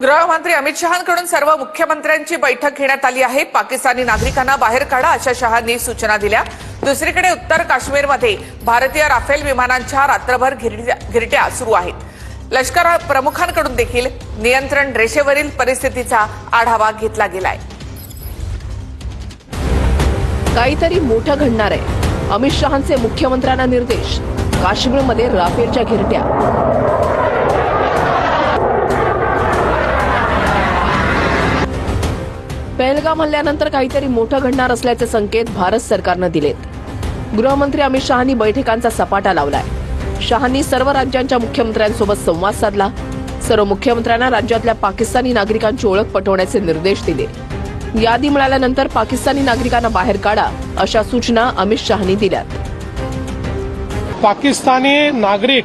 गृहमंत्री अमित शहांकडून सर्व मुख्यमंत्र्यांची बैठक घेण्यात आली आहे। पाकिस्तानी नागरिकांना बाहेर काढा अशा शहांनी सूचना दिल्या। दुसरीकडे उत्तर काश्मीरमध्ये भारतीय राफेल विमानांच्या रात्रभर घिरट्या सुरू आहेत। लष्कर प्रमुखांकडून देखील नियंत्रण रेषेवरील परिस्थितीचा आढावा घेतला गेलाय। काहीतरी मोठं घडणार आहे। अमित शहांचे मुख्यमंत्र्यांना निर्देश। काश्मीरमध्ये राफेलच्या घिरट्या। पहलगाम हल्ल्यानंतर काहीतरी मोठं घडणार असल्याचे संकेत भारत सरकारनं दिलेत। गृहमंत्री अमित शहांनी बैठकांचा सपाटा लावलाय। शहांनी सर्व राज्यांच्या मुख्यमंत्र्यांसोबत संवाद साधला। सर्व मुख्यमंत्र्यांना राज्यातल्या पाकिस्तानी नागरिकांची ओळख पटवण्याचे निर्देश दिले। यादी मिळाल्यानंतर पाकिस्तानी नागरिकांना बाहेर काढा अशा सूचना अमित शहांनी दिल्यात। पाकिस्तानी नागरिक